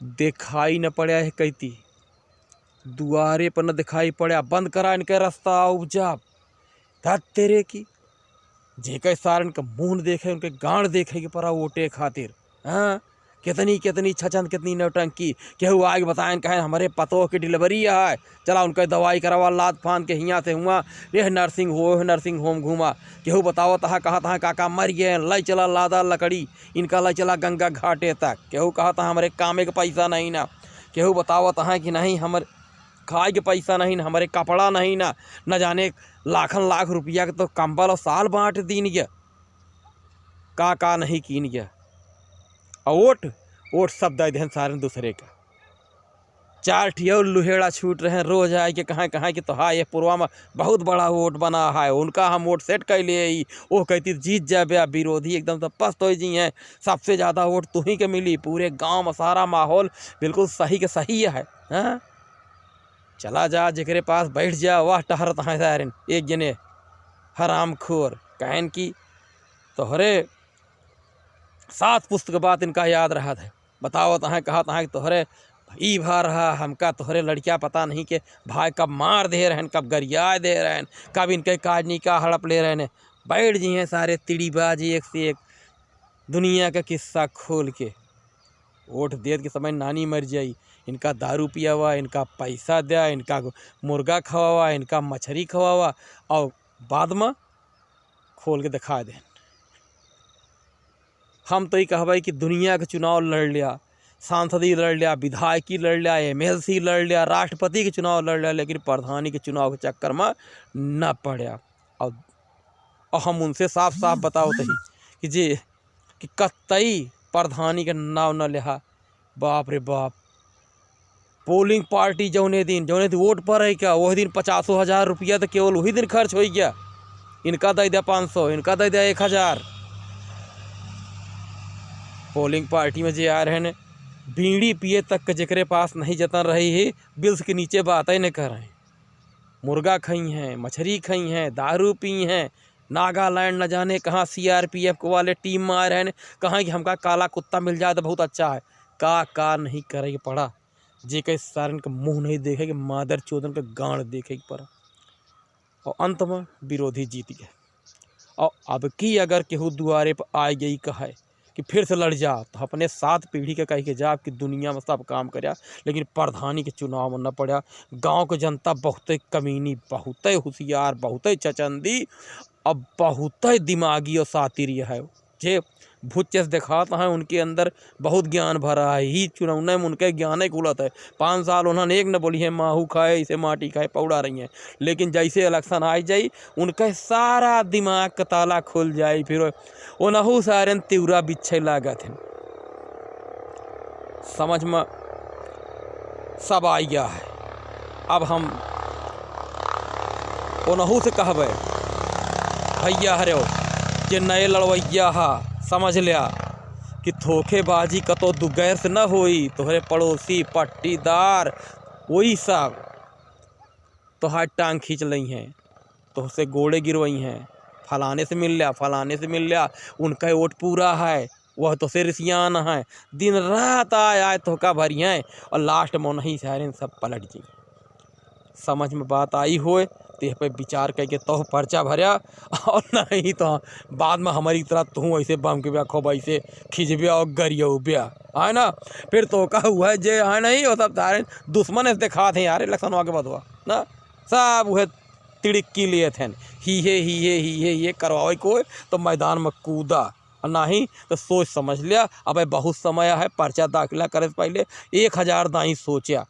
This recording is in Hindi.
दिखाई न पड़ा है कहती दुआरे पर न दिखाई पड़ा, बंद करा इनका रास्ता उपजा था तेरे की। जेके सार इनका मुँह देखे उनके गांड देखे के परा वोटे खातिर। हाँ कितनी कितनी छचन कितनी नौटंकी। केहू आगे बताएं कहें हमारे पतों की डिलीवरी है, चला उनका दवाई करवा लाद फान के हियाँ से हुआ यह नर्सिंग होम घूमा। केहू बताओ तहा कहा तहा काका मर गए, लाई चला लादा लकड़ी इनका लाई चला गंगा घाटे तक। केहू कहा था हमारे कामे के पैसा नहीं ना, केहू बताओ तहा कि नहीं हमारे खाए के पैसा नहीं ना, हमारे कपड़ा नहीं ना, न जाने लाखन लाख रुपया के तो कंबल और साल बांट दीन गया का नहीं कीन गया। और वोट सब दे दें सारे दूसरे का। चार ठियो लुहेड़ा छूट रहे हैं रोज आए के कहाँ कहाँ कि तो हाँ ये पूर्वा में बहुत बड़ा वोट बना है, उनका हम वोट सेट कर लिए। वो कहती जीत जाए, विरोधी एकदम तो पस्त हो जी हैं, सबसे ज़्यादा वोट तुम्ही के मिली, पूरे गांव में सारा माहौल बिल्कुल सही के सही है। हाँ चला जा जेकरे पास बैठ जा वाह टहरत हैं सारे एक जने हराम खोर कहन की तोहरे 7 पुस्तक बात इनका याद रहा था। बताओ तहाँ कहा तहाँ तोहरे ई भा रहा हमका तोहरे लड़कियाँ पता नहीं के भाई कब मार दे रहे हैं, कब गरिया दे रहे हैं, कब इनके काजनी का हड़प ले रहे हैं। बैठ जी हैं सारे तिड़ीबाजी एक से एक दुनिया का किस्सा खोल के। वोट देत के समय नानी मर जाई, इनका दारू पिया हुआ, इनका पैसा दिया, इनका मुर्गा खवावा, इनका मछली खवावा और बाद में खोल के दिखा दें। हम तो ये कहबे कि दुनिया के चुनाव लड़ लिया, सांसदी लड़ लिया, विधायकी लड़ लिया, MLC लड़ लिया, राष्ट्रपति के चुनाव लड़ लिया, लेकिन प्रधानी के चुनाव के चक्कर में न पड़ा। और हम उनसे साफ साफ बताओ तही कि जे कि कतई प्रधानी के नाव न लिहा। बाप रे बाप, पोलिंग पार्टी जौने दिन वोट पर है क्या वही दिन 50,000 रुपया तो केवल वही दिन खर्च हो गया। इनका दे दिया 500, इनका दे दिया 1000। पोलिंग पार्टी में जे आ रहे हैं बीड़ी पिए तक के जेकरे पास नहीं जतन रही है, बिल्स के नीचे बात ही नहीं कर रहे हैं। मुर्गा खाई हैं, मछली खाई हैं, दारू पी हैं, नागालैंड न जाने कहाँ CRPF को वाले टीम में आ रहे हैं, कहाँ कि हमका काला कुत्ता मिल जाए तो बहुत अच्छा है। का नहीं करे पड़ा, जे के सारन का मुँह नहीं देखे कि मादर चोदन का गांड देखे पड़ा। और अंत में विरोधी जीत गए। और अब की अगर केहू दुआरे पर आ गई कहे कि फिर से लड़ जा, तो अपने 7 पीढ़ी के कह के जा कि दुनिया में सब काम करया, लेकिन प्रधानी के चुनाव में न पड़ा। गांव के जनता बहुत कमीनी, बहुत होशियार, बहुत चचंदी अब बहुत दिमागी और सातिरी है। जे भूत चेस दिखाता है उनके अंदर बहुत ज्ञान भरा है, ही चुनाव में उनके ज्ञान ही खुलत है। 5 साल उन्होंने एक न बोली है माहू खाए इसे माटी खाए पौड़ा रही हैं, लेकिन जैसे इलेक्शन आ जाई उनका सारा दिमाग का ताला खुल जाए, फिर ओनहू सारे तिवरा बिछे लागत हैं। समझ में सब आ गया है। अब हम ओनहू से कहबे भैया हरे जे नए लड़वैया हा समझ लिया कि धोखेबाजी कतो दुगैर से न होई, तोहरे पड़ोसी पट्टीदार वही सब तोहार टांग खींच लई हैं, तोहसे गोड़े गिरवई हैं, फलाने से मिल लिया, फलाने से मिल लिया, उनका वोट पूरा है, वह तो से रिसियान है, दिन रात आए धोखा भरी हैं और लास्ट में नहीं सारे सब पलट जी। समझ में बात आई होए तेह पे विचार करके तो पर्चा भरया, और नहीं तो बाद में हमारी तरह तू ऐसे बम के ब्या खूब ऐसे खिंचबिया और गरिया ब्या है ना, फिर तो का हुआ है जे है नहीं वो सब सारे दुश्मन ऐसे दिखा थे यार इलेक्शन आगे बदवा ना, सब वह तिड़की लिए थे ही करवाए को तो मैदान में कूदा, और नहीं तो सोच समझ लिया अब बहुत समय है पर्चा दाखिला करे से पहले 1000 दाई सोचा